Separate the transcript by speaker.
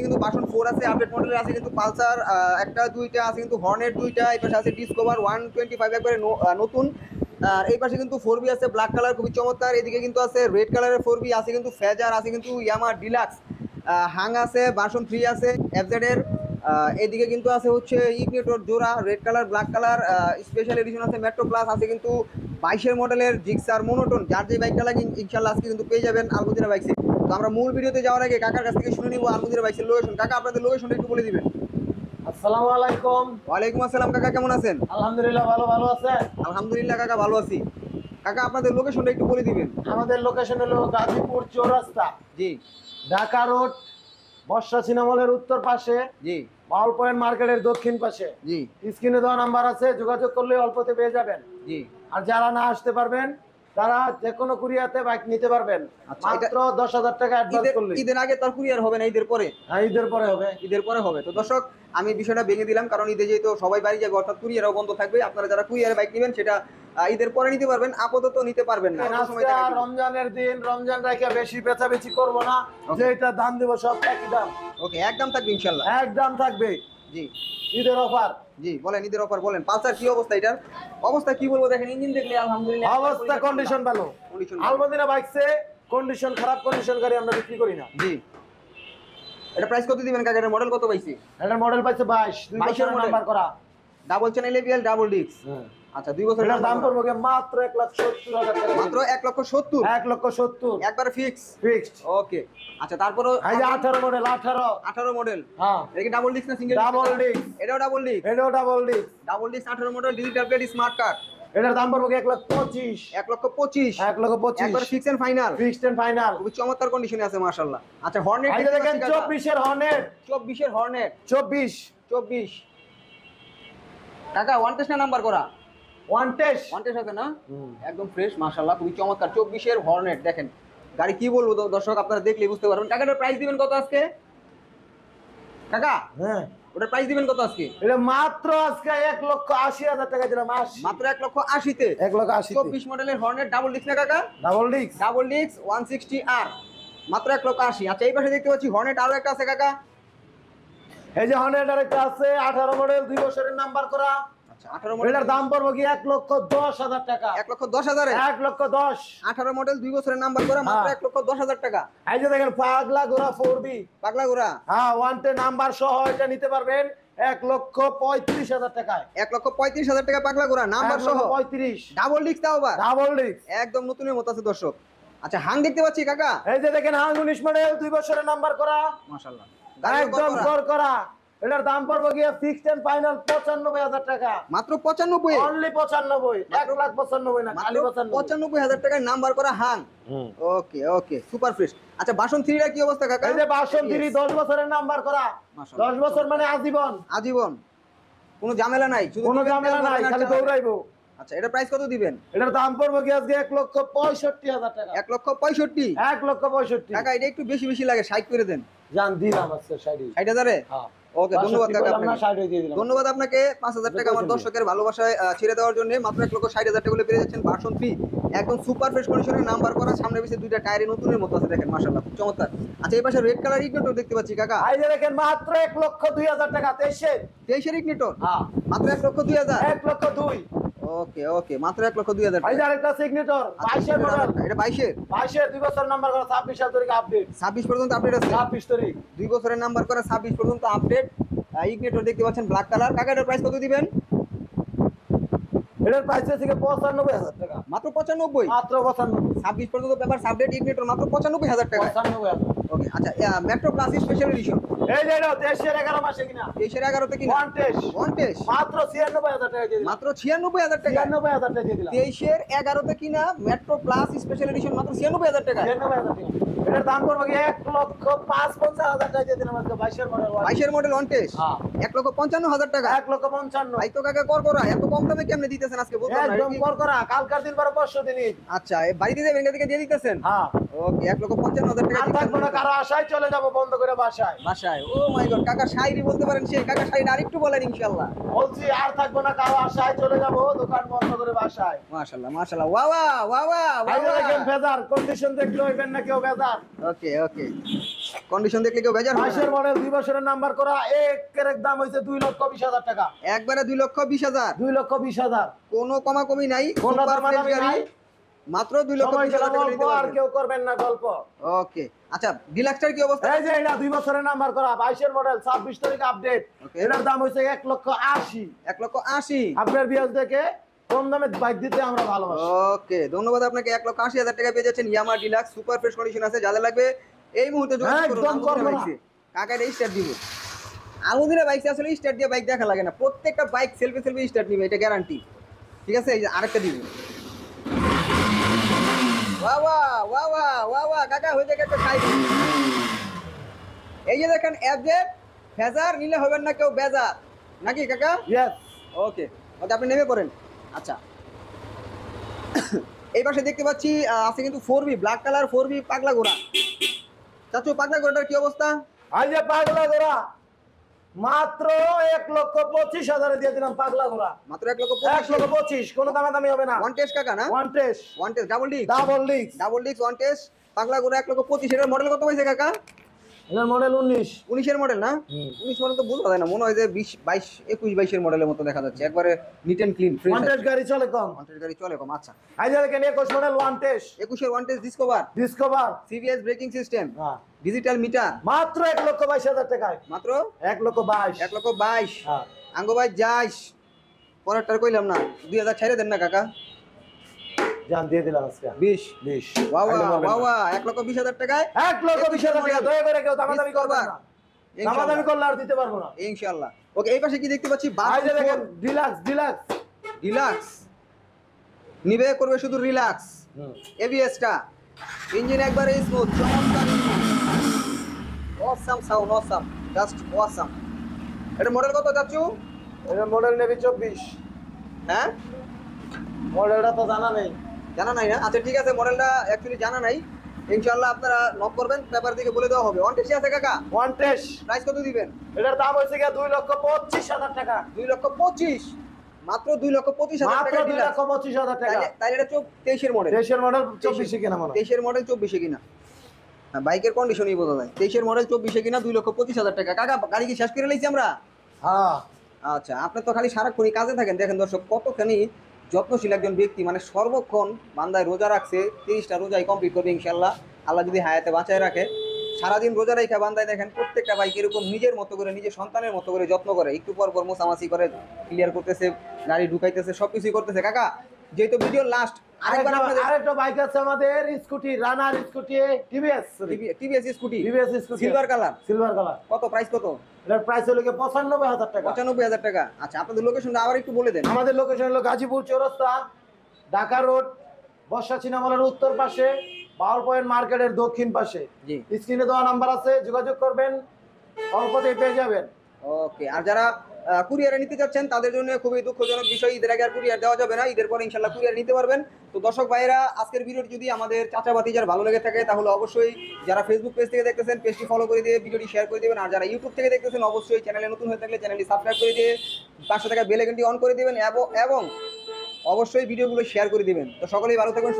Speaker 1: কিন্তু ভার্সন 4 আছে, আপডেট মডেলের আছে কিন্তু পালসার একটা দুইটা আছে, কিন্তু হর্নেট দুইটা, এই পাশে আছে ডিসকভার 125 একবারে নতুন। আর এই পাশে কিন্তু 4বি আছে ব্ল্যাক কালার, খুবই চমৎকার। এদিকে কিন্তু আছে রেড কালারের 4বি, আছে কিন্তু ফেজার, আছে কিন্তু ইয়ামা ডিলাক্স, হাং আছে, ভার্সন 3 আছে এফজেড এর। এদিকে কিন্তু আছে হচ্ছে ইগনিটর জোড়া, red colour black colour, special edition আছে মেট্রো প্লাস, আছে কিন্তু 22-এর মডেলের জিক্সার মোনোটোন। যার যে বাইকটা লাগে ইনশাল্লাহ আজকে কিন্তু পেয়ে যাবেন আলমদিনা বাইকসে। তো আমরা মূল ভিডিওতে যাওয়ার আগে কাকার কাছ থেকে শুনে নিব আলমদিনা বাইকসের লোকেশন। কাকা আপনাদের লোকেশনটা একটু বলে দিবেন।
Speaker 2: আসসালামু আলাইকুম।
Speaker 1: ওয়ালাইকুম আসসালাম। কাকা কেমন আছেন?
Speaker 2: আলহামদুলিল্লাহ ভালো আছেন?
Speaker 1: আলহামদুলিল্লাহ কাকা ভালো আছি। কাকা আপনাদের লোকেশনটা একটু বলে দিবেন।
Speaker 2: আমাদের লোকেশন হলো গাজীপুর চৌরাস্তা,
Speaker 1: জি
Speaker 2: ঢাকা রোড, বর্ষা সিনেমলের উত্তর পাশে,
Speaker 1: জি
Speaker 2: মাউল পয়েন্ট মার্কেটের দক্ষিণ পাশে।
Speaker 1: জি
Speaker 2: স্ক্রিনে দেওয়া নাম্বার আছে, যোগাযোগ করলে অল্পতে পেয়ে যাবেন।
Speaker 1: জি।
Speaker 2: আর যারা না আসতে পারবেন তারা যে কোনো কুরিয়াতে বাইক নিতে পারবেন,
Speaker 1: আচ্ছা,
Speaker 2: মাত্র 10,000 টাকা অ্যাডভান্স করলে।
Speaker 1: ঈদের আগে তার কুরিয়ার হবে না, ঈদের পরে?
Speaker 2: হ্যাঁ, ঈদের পরে হবে।
Speaker 1: ঈদের পরে হবে। তো দর্শক আমি বিষয়টা ভেঙে দিলাম, কারণ ঈদে যেহেতু সবাই বাড়ি যাবে, অর্থাৎ কুরিয়ারও বন্ধ থাকবে। আপনারা যারা কুরিয়ারে বাইক নেবেন সেটা ঈদের পরে নিতে পারবেন, আপাতত নিতে পারবেন না।
Speaker 2: আজকে রমজানের দিন, রমজান রেখে বেশি বেচাবেচি করবো না, যে এটা দাম দিব সব একই দাম।
Speaker 1: ওকে, একদম থাকবে ইনশাল্লাহ।
Speaker 2: একদম থাকবে।
Speaker 1: জি,
Speaker 2: ঈদের অফার।
Speaker 1: জি বলেন, ঈদের অফার বলেন। পালসার কি অবস্থা? এটার অবস্থা কি বলবো, দেখেন ইঞ্জিন দেখলে আলহামদুলিল্লাহ
Speaker 2: অবস্থা কন্ডিশন ভালো। আলমদিনা বাইকসে কন্ডিশন খারাপ কন্ডিশন গাড়ি আমরা বিক্রি করি না।
Speaker 1: জি। এটা প্রাইস কত দিবেন কাকা? এটার মডেল কত পাইছি?
Speaker 2: এটার মডেল পাইছে 22, 2 বছর নাম্বার করা,
Speaker 1: double channel ABL double disc. আচ্ছা, 2 বছর।
Speaker 2: এটার দাম পড়বে মাত্র 1,70,000 টাকা।
Speaker 1: মাত্র 1,70,000?
Speaker 2: 1,70,000
Speaker 1: একবারে
Speaker 2: ফিক্সড।
Speaker 1: ওকে। আচ্ছা, তারপরও
Speaker 2: এই যে 18 মডেল,
Speaker 1: 18 মডেল।
Speaker 2: হ্যাঁ,
Speaker 1: এটা কি ডাবল ডিস্ক না সিঙ্গেল?
Speaker 2: Double disc.
Speaker 1: এটাও ডাবল ডিস্ক?
Speaker 2: এটাও double disc.
Speaker 1: Double disc 18 model, digital plate, smart card.
Speaker 2: এটার দাম পড়বে 1,25,000।
Speaker 1: 1,25,000?
Speaker 2: 1,25,000
Speaker 1: একবার fix and final?
Speaker 2: Fixed and final.
Speaker 1: খুব চমৎকার কন্ডিশনে আছে মাশাআল্লাহ। আচ্ছা, হর্নেট
Speaker 2: এই যে দেখেন 24 এর হর্নেট।
Speaker 1: 24 এর হর্নেট?
Speaker 2: 24
Speaker 1: টাকা ওয়ান টেস্ট না নাম্বার করা?
Speaker 2: ওয়ান টেস্ট
Speaker 1: আছে না? একদম ফ্রেশ মাশাআল্লাহ, খুবই চমৎকার। 24 এর হর্নেট দেখেন, গাড়ি কি বলবো দর্শক, আপনারা দেখলেই বুঝতে পারবেন। কাকাটার প্রাইস দিবেন কত আজকে কাকা?
Speaker 2: হ্যাঁ,
Speaker 1: ওটার প্রাইস দিবেন কত আজকে?
Speaker 2: এটা মাত্র আজকে 1,80,000 টাকা দিলাম।
Speaker 1: মাত্র 1,80,000 তে?
Speaker 2: 1,80,000
Speaker 1: 24 মডেলের হর্নেট ডাবল ডিস্ক না কাকা?
Speaker 2: Double disc.
Speaker 1: ডাবল ডিস্ক 160 আর মাত্র 1,80,000। আচ্ছা, এই পাশে দেখতে পাচ্ছি হর্নেট আরো একটা আছে কাকা।
Speaker 2: এই যে হর্নেট আরেকটা আছে, 18 মডেল, 2 বছরের নাম্বার করা।
Speaker 1: আচ্ছা, 18 মডেল।
Speaker 2: এটার দাম পড়বে কি 1,10,000 টাকা।
Speaker 1: 1,10,000 এ?
Speaker 2: 1,10,000।
Speaker 1: 18 মডেল, 2 বছরের নাম্বার করা, মাত্র 1,10,000 টাকা।
Speaker 2: এই যে দেখেন পাগলা ঘোড়া 4বি,
Speaker 1: পাগলা ঘোড়া।
Speaker 2: হ্যাঁ, ওয়ান্টে নাম্বার সহ এটা নিতে পারবেন 1,35,000 টাকায়।
Speaker 1: 1,35,000 টাকা পাগলা ঘোড়া নাম্বার সহ?
Speaker 2: 35।
Speaker 1: ডাবল ডিস্ক তাও আবার?
Speaker 2: ডাবল ডিস্ক,
Speaker 1: একদম নতুনের মতো আছে দর্শক। আচ্ছা, হাং দেখতে পাচ্ছি কাকা।
Speaker 2: এই যে দেখেন হাং 19 মডেল, 2 বছরের নাম্বার করা,
Speaker 1: মাশাআল্লাহ,
Speaker 2: একদম করা। এটার দাম পড়বে গিয়ে ফিক্সড এন্ড ফাইনাল 95,000 টাকা।
Speaker 1: মাত্র 95?
Speaker 2: অনলি 95, 1,95,000 না, খালি
Speaker 1: 95,000 টাকায় নাম্বার করা হাং। ওকে ওকে, সুপার ফ্রেশ। আচ্ছা, ভার্সন 3 এর কি অবস্থা কাকা?
Speaker 2: এই যে ভার্সন 3 10 বছরের নাম্বার করা, 10 বছর মানে আজীবন।
Speaker 1: আজীবন, কোনো ঝামেলা নাই, শুধু
Speaker 2: কোনো ঝামেলা নাই, খালি দৌড়াইবো।
Speaker 1: আচ্ছা, এটা প্রাইস কত দিবেন?
Speaker 2: এটার দাম পড়বে কি আজকে 1,65,000 টাকা।
Speaker 1: 1,65,000?
Speaker 2: 1,65,000
Speaker 1: টাকা এটা একটু বেশি বেশি লাগে, 60 করে দেন।
Speaker 2: জান দিলাম আজকে
Speaker 1: 60,000 এ?
Speaker 2: হ্যাঁ,
Speaker 1: ওকে, ধন্যবাদ কাকা আপনাকে।
Speaker 2: 60 দিয়ে দিলাম।
Speaker 1: ধন্যবাদ আপনাকে 5,000 টাকা আমার দর্শকের ভালোবাসায় ছেড়ে দেওয়ার জন্য। মাত্র 1,60,000 টাকা পেয়ে যাচ্ছেন ভার্সন 3, একদম সুপার ফ্রেশ কন্ডিশনে নাম্বার করা, সামনে পিছে দুইটা টায়ারে নতুনের মতো আছে দেখেন মাশাআল্লাহ, খুব চমৎকার। আচ্ছা, এই পাশে রেড কালার ইগনিটর দেখতে পাচ্ছি কাকা।
Speaker 2: এই যে দেখেন মাত্র 1,02,000 টাকা।
Speaker 1: 23 এর ইগনিটর?
Speaker 2: হ্যাঁ,
Speaker 1: মাত্র 1,02,000?
Speaker 2: 1,02,000।
Speaker 1: ওকে ওকে, মাত্র 1,02,000
Speaker 2: এই যে আরেকটা সিগনেটর 22 এর মডেল।
Speaker 1: এটা 22 এর?
Speaker 2: 22 এর 2 বছর নাম্বার করা, 26 সাল তারিখ আপডেট।
Speaker 1: 26 পর্যন্ত আপডেট আছে?
Speaker 2: 26 তারিখ,
Speaker 1: 2 বছরের নাম্বার করা, 26 পর্যন্ত আপডেট। ইগনিটর দেখতে পাচ্ছেন ব্ল্যাক কালার। কাকা এটার প্রাইস কত দিবেন?
Speaker 2: এটার প্রাইস থেকে 95,000 টাকা।
Speaker 1: মাত্র 95?
Speaker 2: মাত্র 95।
Speaker 1: 26 পর্যন্ত পেপার আপডেট, ইগনিটর মাত্র 95,000 টাকা।
Speaker 2: 95,000।
Speaker 1: ওকে। আচ্ছা, মেট্রো প্লাস স্পেশাল এডিশন?
Speaker 2: এই যে এটা 23 এর 11 মাসে কিনা,
Speaker 1: 23 এর 11 তে কিনা?
Speaker 2: ওয়ান টেস্ট মাত্র 96,000 টাকা দিয়ে দিলাম।
Speaker 1: মাত্র 96,000 টাকা?
Speaker 2: 96,000 টাকা দিয়ে দিলাম।
Speaker 1: 23 এর 11 তে কিনা মেট্রো প্লাস স্পেশাল এডিশন মাত্র 96,000 টাকা?
Speaker 2: 96,000 টাকা। এটার দাম পড়বে কি 1,55,000 টাকা দিয়ে দিলাম আজকে। 22 এর মডেল।
Speaker 1: 22 এর মডেল ওয়ান টেস্ট?
Speaker 2: হ্যাঁ,
Speaker 1: 1,55,000 টাকা?
Speaker 2: 1,55,000।
Speaker 1: ভাই তো কাকা করা এত কম দামে কেমনে দিতেছেন আজকে বলতে না?
Speaker 2: একদম করা, কালকার দিন পরে পরশু দিনই।
Speaker 1: আচ্ছা, বাড়িতে দেবেন থেকে দিয়ে দিতেছেন?
Speaker 2: হ্যাঁ,
Speaker 1: ওকে, 1,55,000 টাকা
Speaker 2: আর থাকবো না, কারো আশায় চলে যাব বন্ধ করে বাসায়।
Speaker 1: বাসায়? ও মাই গড, কাকা শায়রি বলতে পারেন সেই কাকা, শায়রি আরেকটু বলেন ইনশাআল্লাহ।
Speaker 2: বলছি আর থাকবো না, কারো আশায় চলে যাব দোকান বন্ধ করে বাসায়।
Speaker 1: মাশাআল্লাহ মাশাআল্লাহ, ওয়া ওয়া ওয়া ওয়া।
Speaker 2: ফেজার কন্ডিশন দেখলে হইবেন না কেউ বেজার।
Speaker 1: ওকে ওকে। কন্ডিশন দেখলে কেউ বেজার হবে
Speaker 2: 22 এর
Speaker 1: না।
Speaker 2: মডেল 2 বছরের নাম্বার করা, একের দাম হইছে 2,20,000 টাকা।
Speaker 1: একবারে 2,20,000,
Speaker 2: 2,20,000
Speaker 1: কোনো কমাকমি নাই,
Speaker 2: কোনো
Speaker 1: সুপার ফ্রেশ
Speaker 2: দামাদামি
Speaker 1: গাড়ি,
Speaker 2: নাই।
Speaker 1: মাত্র
Speaker 2: সময় গেল
Speaker 1: 2,20,000 টাকা
Speaker 2: গল্প,
Speaker 1: নিতে
Speaker 2: আর
Speaker 1: পারবেন।
Speaker 2: কেউ করবেন না গল্প।
Speaker 1: ওকে, আচ্ছা ডিলাক্সটার কি অবস্থা?
Speaker 2: এই যে এটা 2 বছরের নাম্বার করা, 22 এর মডেল, 26 তারিখ আপডেট।
Speaker 1: Okay.
Speaker 2: এটার দাম হইছে 1,80,000।
Speaker 1: 1,80,000।
Speaker 2: আপনার বিয়াজ দেখে কম দামে বাইক দিতে আমরা ভালোবাসি।
Speaker 1: ওকে, ধন্যবাদ আপনাকে। 1,80,000 টাকা পেয়ে যাচ্ছেন Yamaha deluxe, super fresh condition আছে। যাদের লাগবে এই মুহূর্তে যোগাযোগ করুন।
Speaker 2: একদম
Speaker 1: আলমদিনা
Speaker 2: করবো না।
Speaker 1: বাইকসে কাকা এটা স্টার্ট দিব। আলমদিনা বাইকসে আসলে স্টার্ট দিয়ে বাইক দেখা লাগে না, প্রত্যেকটা বাইক সেলফি স্টার্ট নিবে, এটা গ্যারান্টি। ঠিক আছে, এই যে আরেকটা দিব। ওয়া ওয়া ওয়া ওয়া ওয়া ওয়া কাকা হয়ে যাবে একটা খাই। এই যে দেখেন এফজেড ফেজার নিলে হবেন না কেউ বেজার, নাকি কাকা?
Speaker 2: ইয়েস।
Speaker 1: ওকে, আপনি নেমে পড়েন। আচ্ছা, এই পাশে দেখতে পাচ্ছি আছে কিন্তু 4B ব্ল্যাক কালার, 4B পাগলা ঘোড়া। চাচু পাগলা ঘোড়াটার কি অবস্থা?
Speaker 2: আই যে পাগলা ঘোড়া মাত্র 1,25,000 দিয়ে দিলাম। পাগলা ঘোড়া
Speaker 1: মাত্র 1,25,000।
Speaker 2: 1,25,000, কোনো দামাদামি হবে না।
Speaker 1: ওয়ান টেস্ট কাকা না?
Speaker 2: One test,
Speaker 1: one test double disc,
Speaker 2: double disc.
Speaker 1: Double disk one test পাগলা ঘোড়া 1,25,000। এর মডেল কত হয়েছে কাকা?
Speaker 2: এটার মডেল 19।
Speaker 1: 19 এর মডেল না? 19 মডেল তো বোঝা যায় না, মনে হয় যে 20, 22, 21, 22 এর মডেলের মতো দেখা যাচ্ছে। একবারে neat and clean fresh.
Speaker 2: One test গাড়ি চলে কম।
Speaker 1: ওয়ান টেস্ট গাড়ি চলে কম। আচ্ছা,
Speaker 2: আই যে দেখেন 21 মডেল ওয়ান টেস্ট,
Speaker 1: 21 এর one test discover,
Speaker 2: discover.
Speaker 1: CBS braking system,
Speaker 2: হ্যাঁ,
Speaker 1: ডিজিটাল মিটার,
Speaker 2: মাত্র 1,22,000 টাকায়।
Speaker 1: মাত্র
Speaker 2: 1,22,000।
Speaker 1: 1,22,000।
Speaker 2: হ্যাঁ,
Speaker 1: আঙ্গো ভাই যাইস, পরেরটার কইলাম না, 2,000 ছেড়ে দেন না কাকা।
Speaker 2: জান দিয়ে দিলাম আজকে
Speaker 1: 20
Speaker 2: 20।
Speaker 1: বাবা বাবা 1,20,000 টাকায়
Speaker 2: 1,20,000 টাকা। দয়া করে কেউ দামাদামি করবে না।
Speaker 1: ইনশাআল্লাহ।
Speaker 2: দামাদামি করলে আর দিতে পারবো না।
Speaker 1: ইনশাআল্লাহ। ওকে, এই পাশে কি দেখতে পাচ্ছি?
Speaker 2: আই যে দেখেন ডিলাক্স, ডিলাক্স।
Speaker 1: ডিলাক্স নিবে, করবে শুধু রিল্যাক্স। এবিএসটা ইঞ্জিন একবারে স্মুথ, চমৎকার engine, awesome sound, awesome, just awesome. এটা মডেল কত চাচ্ছু?
Speaker 2: এর মডেল নেবি 24।
Speaker 1: হ্যাঁ,
Speaker 2: মডেলটা তো জানা নেই।
Speaker 1: জানা নাই না? আচ্ছা ঠিক আছে, মডেলটা অ্যাকচুয়ালি জানা নাই। ইনশাআল্লাহ আপনারা নক করবেন, পেপার দিকে বলে দেওয়া হবে। ওয়ান টেস্ট আছে কাকা,
Speaker 2: ওয়ান টেস্ট।
Speaker 1: প্রাইস কত দিবেন?
Speaker 2: এটার দাম হয়েছে গিয়ে 2,25,000 টাকা।
Speaker 1: 2,25,000, মাত্র 2,25,000
Speaker 2: মাত্র
Speaker 1: টাকা ডিলাক্স।
Speaker 2: 2,25,000 টাকা।
Speaker 1: তাইলে এটা 23 এর মডেল।
Speaker 2: দেশের মডেল 24 কিনা মনে হয়।
Speaker 1: 23 এর মডেল 24 কিনা। হ্যাঁ, বাইকের কন্ডিশনই বোঝা যায়। 23 এর মডেল 24 কিনা, 2,25,000 টাকা। কাকা গাড়ি কি শেষ করে লাইছি আমরা?
Speaker 2: হ্যাঁ,
Speaker 1: আচ্ছা, আপনি তো খালি সারাক্ষণই কাজে থাকেন। দেখেন দর্শক, কতখানি যত্নশীল একজন ব্যক্তি, মানে সর্বক্ষণ বান্দায় রোজা রাখছে, 30টা রোজাই কমপ্লিট করবে ইনশাল্লাহ, আল্লাহ যদি হায়াতে বাঁচায় রাখে। সারাদিন রোজা রেখে বান্দায় দেখেন প্রত্যেকটা বাইক এরকম নিজের মতো করে, নিজের সন্তানের মতো করে যত্ন করে, একটু পর পর মোছামাছি করে, ক্লিয়ার করতেছে, গাড়ি ঢুকাইতেছে, সবকিছুই করতেছে। কাকা যেহেতু ভিডিও লাস্ট, আরেকবার আপনাদের
Speaker 2: আরেকটা বাইক আছে আমাদের, Scooty, runner Scooty, TVS,
Speaker 1: TVS Scooty,
Speaker 2: TVS Scooty,
Speaker 1: silver colour,
Speaker 2: silver colour.
Speaker 1: কত প্রাইস কত?
Speaker 2: এটার প্রাইস হলো 95,000 টাকা।
Speaker 1: 95,000 টাকা। আচ্ছা, আপনাদের লোকেশনটা আবার একটু বলে দেন।
Speaker 2: আমাদের লোকেশন হলো গাজীপুর চৌরাস্তা, ঢাকা রোড, বর্ষা চিনামলের উত্তর পাশে, পাওয়ার পয়েন্ট মার্কেটের দক্ষিণ পাশে।
Speaker 1: জি,
Speaker 2: স্ক্রিনে দেওয়া নাম্বার আছে, যোগাযোগ করবেন, অল্পতেই পেয়ে যাবেন।
Speaker 1: ওকে। আর যারা কুরিয়ারে নিতে যাচ্ছেন তাদের জন্য খুবই দুঃখজনক বিষয়, ঈদের আগে আর কুরিয়ার দেওয়া যাবে না, ঈদের পরে ইনশাল্লাহ কুরিয়ার নিতে পারবেন। তো দর্শক ভাইরা, আজকের ভিডিওটি যদি আমাদের চাচা ভাতিজার ভালো লেগে থাকে, তাহলে অবশ্যই যারা ফেসবুক পেজ থেকে দেখতেছেন পেজটি ফলো করে দিয়ে ভিডিওটি শেয়ার করে দেবেন। আর যারা ইউটিউব থেকে দেখতেছেন অবশ্যই চ্যানেলে নতুন হয়ে থাকলে চ্যানেলটি সাবস্ক্রাইব করে দিয়ে পাশে থাকা বেল আইকনটি অন করে দেবেন, এবং অবশ্যই ভিডিওগুলো শেয়ার করে দিবেন। তো সকলেই ভালো থাকবেন।